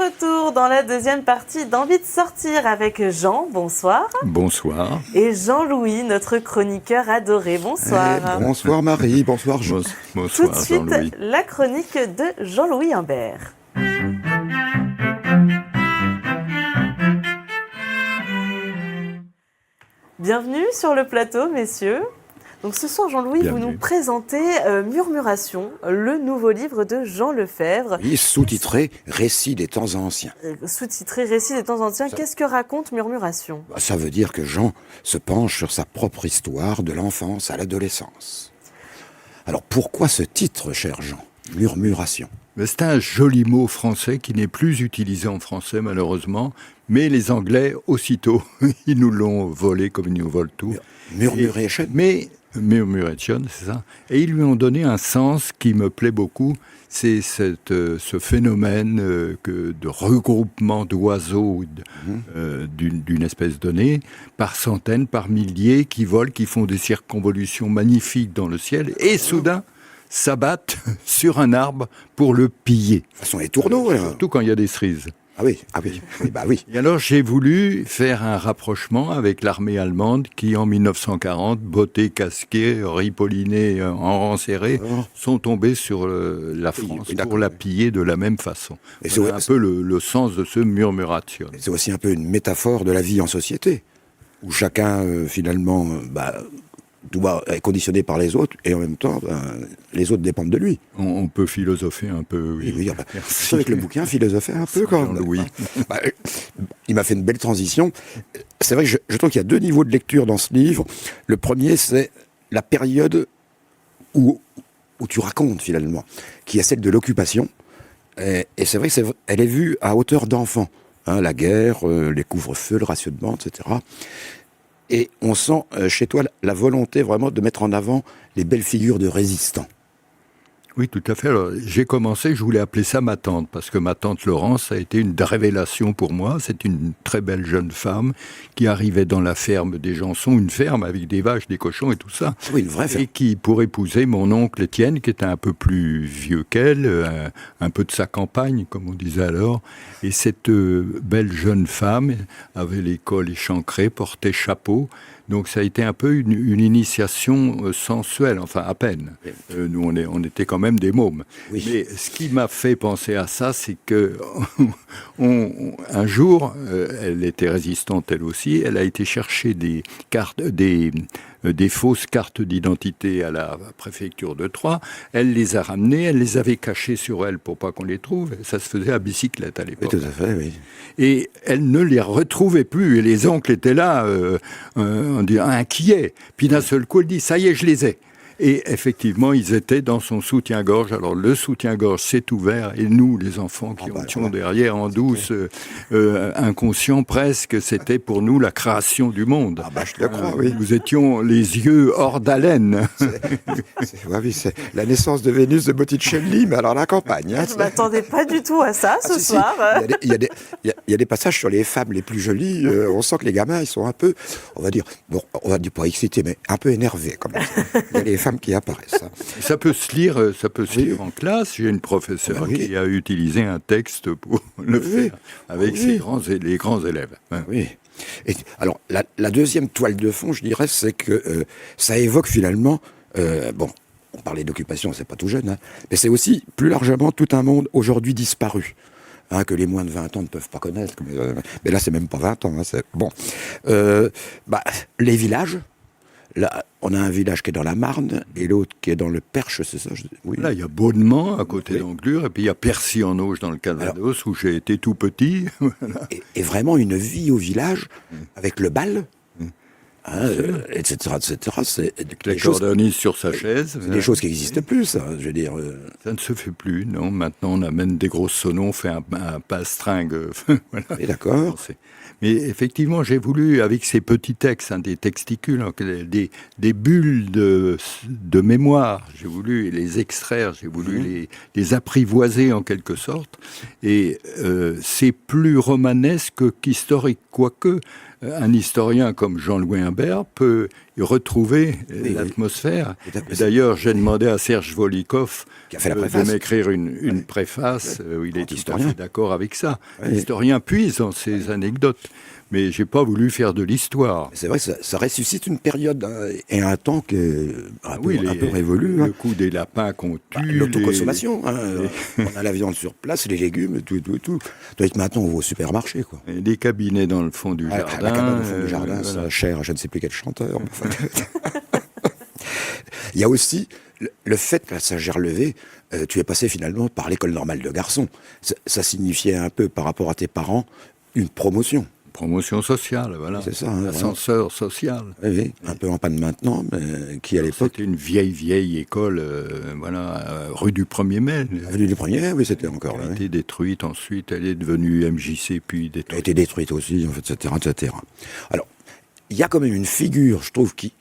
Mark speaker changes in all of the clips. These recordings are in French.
Speaker 1: retour dans la deuxième partie d'Envie de sortir avec Jean, bonsoir.
Speaker 2: Bonsoir.
Speaker 1: Et Jean-Louis, notre chroniqueur adoré, bonsoir.
Speaker 3: Bonsoir Marie, bonsoir Jean.
Speaker 1: Tout
Speaker 2: Bonsoir
Speaker 1: de suite,
Speaker 2: Jean-Louis.
Speaker 1: la chronique de Jean-Louis Imbert. Bienvenue sur le plateau, messieurs. Donc ce soir, Jean-Louis, vous nous présentez Murmuration, le nouveau livre de Jean Lefebvre.
Speaker 3: Oui, sous-titré « Récit des temps anciens ».
Speaker 1: Sous-titré « Récit des temps anciens ». Qu'est-ce que raconte Murmuration ?
Speaker 3: Ça veut dire que Jean se penche sur sa propre histoire de l'enfance à l'adolescence. Alors pourquoi ce titre, cher Jean ? Murmuration.
Speaker 2: C'est un joli mot français qui n'est plus utilisé en français malheureusement, mais les Anglais, aussitôt, ils nous l'ont volé comme ils nous volent tout.
Speaker 3: Murmuration.
Speaker 2: Murmuration, c'est ça. Et ils lui ont donné un sens qui me plaît beaucoup. C'est ce phénomène de regroupement d'oiseaux d'une espèce donnée, par centaines, par milliers, qui volent, qui font des circonvolutions magnifiques dans le ciel, et soudain s'abattent sur un arbre pour le piller.
Speaker 3: Ce sont les tourneaux, là.
Speaker 2: Surtout quand il y a des cerises.
Speaker 3: Ah oui, bah oui.
Speaker 2: Et alors j'ai voulu faire un rapprochement avec l'armée allemande qui en 1940, bottés, casqués, ripollinés, en rang serré, sont tombés sur la France pour la piller de la même façon. C'est un peu le sens de ce murmuration.
Speaker 3: C'est aussi un peu une métaphore de la vie en société, où chacun finalement est conditionné par les autres, et en même temps, les autres dépendent de lui.
Speaker 2: On peut philosopher un peu, oui.
Speaker 3: Oui, avec le bouquin, philosopher un peu quand même.
Speaker 2: Oui.
Speaker 3: Il m'a fait une belle transition. C'est vrai que je trouve qu'il y a deux niveaux de lecture dans ce livre. Le premier, c'est la période où tu racontes finalement, qui est celle de l'occupation. Et c'est vrai qu'elle est vue à hauteur d'enfant. La guerre, les couvre-feux, le rationnement, etc. Et on sent chez toi la volonté vraiment de mettre en avant les belles figures de résistants.
Speaker 2: Oui, tout à fait. Alors, j'ai commencé, je voulais appeler ça ma tante, parce que ma tante Laurence a été une révélation pour moi. C'est une très belle jeune femme qui arrivait dans la ferme des Janson, une ferme avec des vaches, des cochons et tout ça.
Speaker 3: Oui, une vraie ferme.
Speaker 2: Et qui, pour épouser mon oncle Étienne, qui était un peu plus vieux qu'elle, un peu de sa campagne, comme on disait alors. Et cette belle jeune femme avait les cols échancrés, portait chapeau. Donc ça a été un peu une initiation sensuelle, enfin à peine. Nous, on était quand même des mômes.
Speaker 3: Oui.
Speaker 2: Mais ce qui m'a fait penser à ça, c'est que un jour, elle était résistante elle aussi, elle a été chercher des cartes, des fausses cartes d'identité à la préfecture de Troyes. Elle les a ramenées, elle les avait cachées sur elle pour pas qu'on les trouve. Ça se faisait à bicyclette à l'époque.
Speaker 3: Oui, tout à fait, oui.
Speaker 2: Et elle ne les retrouvait plus. Et les oncles étaient là, on dit inquiets. Puis d'un seul coup, elle dit, ça y est, je les ai. Et effectivement, ils étaient dans son soutien-gorge. Alors, le soutien-gorge s'est ouvert, et nous, les enfants qui étions derrière, en douce, inconscients presque, c'était pour nous la création du monde.
Speaker 3: Ah bah, je le crois, oui.
Speaker 2: Nous étions les yeux hors d'haleine.
Speaker 3: C'est la naissance de Vénus de Botticelli, mais alors la campagne.
Speaker 1: Je ne m'attendais pas du tout à ça ce soir.
Speaker 3: Il y a des passages sur les femmes les plus jolies. On sent que les gamins, ils sont un peu, on va dire pas excités, mais un peu énervés quand même. Il y a les femmes qui apparaissent.
Speaker 2: Ça peut se lire, lire en classe. J'ai une professeure qui a utilisé un texte pour le faire avec les grands élèves.
Speaker 3: Oui. Et alors, la deuxième toile de fond, je dirais, c'est que ça évoque finalement, on parlait d'occupation, c'est pas tout jeune, mais c'est aussi, plus largement, tout un monde aujourd'hui disparu. Que les moins de 20 ans ne peuvent pas connaître. Mais là, c'est même pas 20 ans. Les villages. Là, on a un village qui est dans la Marne et l'autre qui est dans le Perche, c'est ça? Oui.
Speaker 2: Là, il y a Beaudement, à côté d'Anglure, et puis il y a Percy-en-Auge dans le Calvados, où j'ai été tout petit. Voilà.
Speaker 3: Et vraiment une vie au village, avec le bal, etc. C'est
Speaker 2: les cordonistes sur sa chaise.
Speaker 3: C'est des choses qui n'existent plus, ça, je veux dire.
Speaker 2: Ça ne se fait plus, non. Maintenant, on amène des gros sonons, on fait un passe-tringue. Voilà.
Speaker 3: Et d'accord.
Speaker 2: Mais effectivement, j'ai voulu, avec ces petits textes, des texticules, des bulles de mémoire, j'ai voulu les extraire, j'ai voulu les apprivoiser en quelque sorte. Et c'est plus romanesque qu'historique, quoique un historien comme Jean-Louis Imbert peut retrouver l'atmosphère. Et d'ailleurs, j'ai demandé à Serge Volikov de m'écrire une préface où il est tout à fait d'accord avec ça. L'historien puise dans ses anecdotes. Mais j'ai pas voulu faire de l'histoire.
Speaker 3: C'est vrai que ça ressuscite une période et un temps qui est un peu révolu.
Speaker 2: Le coup des lapins qu'on tue.
Speaker 3: L'autoconsommation. On a la viande sur place, les légumes, tout. Tandis que maintenant, on va au supermarché. Quoi.
Speaker 2: Et des cabinets dans le fond du jardin.
Speaker 3: La cabane au fond du jardin, ça cher, je ne sais plus quel chanteur. Il y a aussi le fait qu'à Saint-Gerlevé, tu es passé finalement par l'école normale de garçons. Ça signifiait un peu, par rapport à tes parents, une promotion.
Speaker 2: Promotion sociale, voilà.
Speaker 3: C'est ça.
Speaker 2: Ascenseur social.
Speaker 3: Oui, un peu en panne maintenant, mais qui à l'époque...
Speaker 2: C'était une vieille école, rue du 1er mai.
Speaker 3: Avenue du 1er mai, oui, c'était encore là.
Speaker 2: Elle a été détruite ensuite, elle est devenue MJC, puis détruite.
Speaker 3: Elle a été détruite aussi, en fait, etc. Alors, il y a quand même une figure, je trouve, qui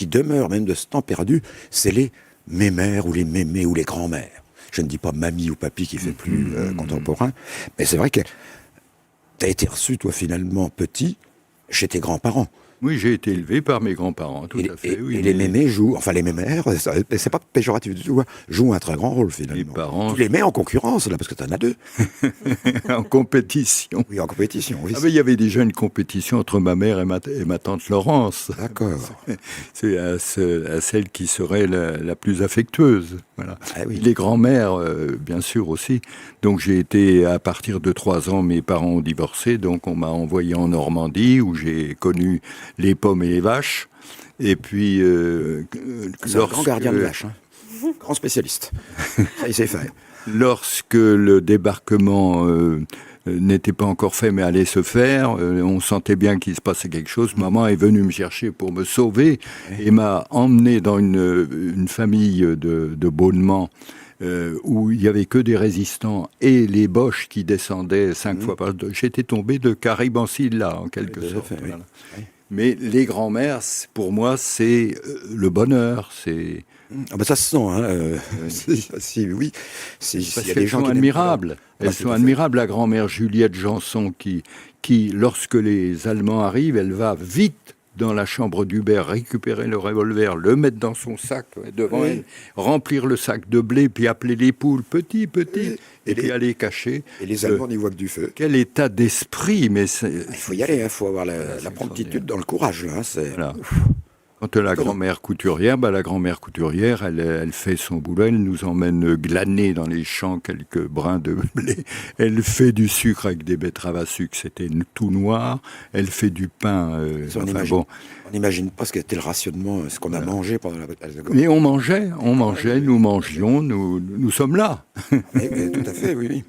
Speaker 3: demeure même de ce temps perdu, c'est les mémères ou les mémés ou les grands-mères. Je ne dis pas mamie ou papy qui fait plus contemporain, mais c'est vrai que tu as été reçu, toi, finalement, petit, chez tes grands-parents.
Speaker 2: Oui, j'ai été élevé par mes grands-parents, tout à fait.
Speaker 3: Et les mémés jouent, enfin les mémères, c'est pas péjoratif du tout, jouent un très grand rôle, finalement.
Speaker 2: Les parents...
Speaker 3: Tu les mets en concurrence, là, parce que tu en as deux.
Speaker 2: En compétition.
Speaker 3: Oui, en compétition, oui.
Speaker 2: Ah ben, il y avait déjà une compétition entre ma mère et ma tante Laurence.
Speaker 3: D'accord.
Speaker 2: C'est à celle qui serait la plus affectueuse. Voilà.
Speaker 3: Ah oui.
Speaker 2: Les grands-mères, bien sûr aussi. Donc j'ai été, à partir de 3 ans, mes parents ont divorcé, donc on m'a envoyé en Normandie, où j'ai connu les pommes et les vaches. Et puis...
Speaker 3: c'est un grand gardien de vaches, hein. Grand spécialiste. Ça, il sait faire.
Speaker 2: Lorsque le débarquement n'était pas encore fait, mais allait se faire, on sentait bien qu'il se passait quelque chose. Maman est venue me chercher pour me sauver et m'a emmené dans une famille de bonnements où il n'y avait que des résistants et les boches qui descendaient 5 fois par jour. J'étais tombé de Caribancilla, en quelque sorte.
Speaker 3: Fait,
Speaker 2: voilà.
Speaker 3: oui.
Speaker 2: Mais les grands-mères, pour moi, c'est le bonheur, c'est...
Speaker 3: Ah ben ça se sent, hein. Oui.
Speaker 2: Parce qu'elles sont admirables. Elles sont admirables. La grand-mère Juliette Janson, qui, lorsque les Allemands arrivent, elle va vite dans la chambre d'Hubert, récupérer le revolver, le mettre dans son sac devant elle, remplir le sac de blé, puis appeler les poules, petit, et puis aller cacher.
Speaker 3: Et les Allemands n'y voient que du feu.
Speaker 2: Quel état d'esprit, mais
Speaker 3: il faut y aller, il faut avoir la promptitude dans le courage. Là,
Speaker 2: voilà. Quand la grand-mère couturière, elle fait son boulot, elle nous emmène glaner dans les champs quelques brins de blé. Elle fait du sucre avec des betteraves à sucre, c'était tout noir. Elle fait du pain.
Speaker 3: On n'imagine pas ce qu'était le rationnement, ce qu'on a mangé pendant la bataille.
Speaker 2: Mais on mangeait, nous mangions, nous sommes là.
Speaker 3: Mais tout à fait, oui.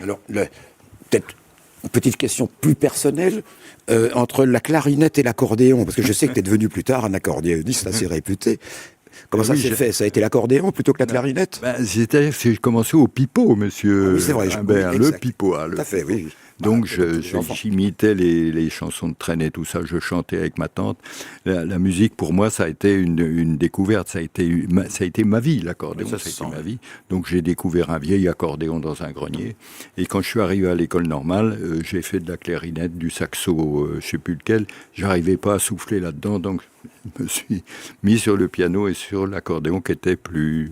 Speaker 3: Alors, peut-être une petite question plus personnelle. Entre la clarinette et l'accordéon, parce que je sais que tu es devenu plus tard un accordéoniste assez réputé. Comment ça s'est fait? Ça a été l'accordéon plutôt que la clarinette?
Speaker 2: C'est-à-dire que j'ai commencé au pipeau, monsieur
Speaker 3: c'est vrai,
Speaker 2: le pipeau.
Speaker 3: Tout à fait, oui.
Speaker 2: Donc j'imitais les chansons de traîne et tout ça, je chantais avec ma tante. La musique, pour moi, ça a été une découverte, ça a été ma vie, l'accordéon, ça a été ma vie. Donc j'ai découvert un vieil accordéon dans un grenier. Et quand je suis arrivé à l'école normale, j'ai fait de la clarinette, du saxo, je ne sais plus lequel. J'arrivais pas à souffler là-dedans, donc je me suis mis sur le piano et sur l'accordéon qui était plus...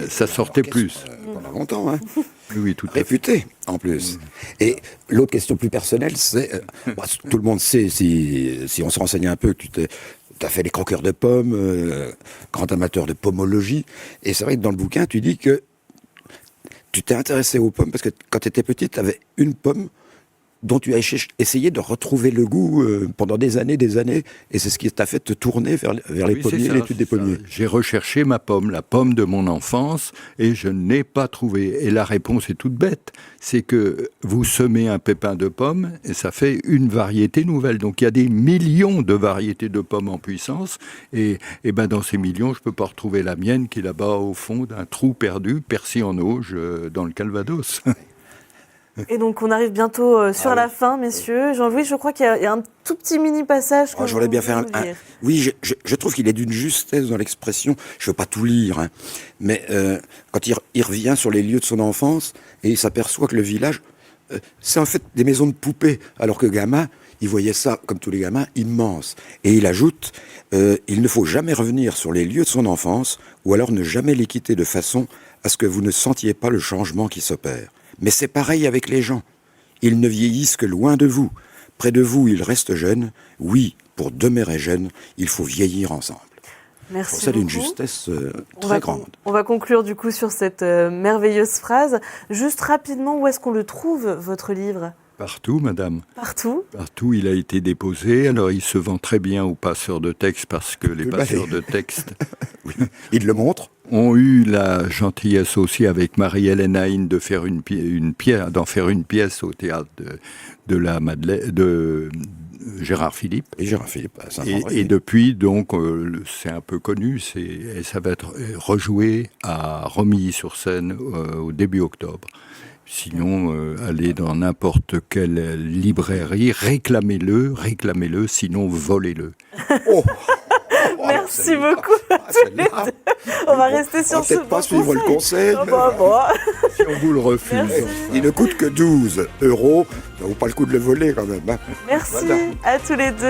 Speaker 2: ça sortait plus.
Speaker 3: Pendant longtemps, hein.
Speaker 2: Oui, tout à fait.
Speaker 3: Réputé, en plus. Et l'autre question plus personnelle, c'est... tout le monde sait, si on se renseigne un peu, que tu as fait les croqueurs de pommes, grand amateur de pomologie. Et c'est vrai que dans le bouquin, tu dis que tu t'es intéressé aux pommes parce que quand tu étais petite, tu avais une pomme dont tu as essayé de retrouver le goût pendant des années, et c'est ce qui t'a fait te tourner vers les pommiers, l'étude des pommiers.
Speaker 2: J'ai recherché ma pomme, la pomme de mon enfance, et je n'ai pas trouvé. Et la réponse est toute bête, c'est que vous semez un pépin de pomme, et ça fait une variété nouvelle. Donc il y a des millions de variétés de pommes en puissance, et dans ces millions, je ne peux pas retrouver la mienne, qui est là-bas au fond d'un trou perdu, percé en auge, dans le Calvados.
Speaker 1: Et donc, on arrive bientôt sur la fin, messieurs. Jean-Louis, je crois qu'il y a un tout petit mini-passage.
Speaker 3: J'aurais bien fait Oui, je trouve qu'il est d'une justesse dans l'expression. Je ne veux pas tout lire, hein. Mais quand il revient sur les lieux de son enfance et il s'aperçoit que le village, c'est en fait des maisons de poupées, alors que gamin, il voyait ça, comme tous les gamins, immense. Et il ajoute, il ne faut jamais revenir sur les lieux de son enfance, ou alors ne jamais les quitter de façon à ce que vous ne sentiez pas le changement qui s'opère. Mais c'est pareil avec les gens. Ils ne vieillissent que loin de vous. Près de vous, ils restent jeunes. Oui, pour demeurer jeunes, il faut vieillir ensemble.
Speaker 1: Merci
Speaker 3: Pour ça, d'une
Speaker 1: beaucoup.
Speaker 3: justesse très grande.
Speaker 1: On va conclure du coup sur cette merveilleuse phrase. Juste rapidement, où est-ce qu'on le trouve, votre livre ?
Speaker 2: Partout, madame.
Speaker 1: Partout.
Speaker 2: Partout, il a été déposé. Alors, il se vend très bien aux passeurs de texte parce que les passeurs de texte
Speaker 3: Oui, il le montre.
Speaker 2: ont eu la gentillesse aussi avec Marie-Hélène Haïn de faire d'en faire une pièce au théâtre de la Madeleine, de Gérard Philippe.
Speaker 3: Et Gérard Philippe à Saint-André.
Speaker 2: Et depuis, donc, c'est un peu connu, et ça va être rejoué à Romilly-sur-Seine au début octobre. Sinon, allez dans n'importe quelle librairie, réclamez-le, sinon volez-le.
Speaker 3: Oh
Speaker 1: Merci beaucoup à tous les deux. On va rester sur ce
Speaker 3: peut-être pas
Speaker 1: bon
Speaker 3: suivre le conseil.
Speaker 1: Ah bah, bon.
Speaker 2: Si on vous le refuse.
Speaker 1: Merci.
Speaker 3: Il ne coûte que 12 €. Ça vaut pas le coup de le voler quand même. Hein.
Speaker 1: Merci
Speaker 3: Voilà.
Speaker 1: à tous les deux.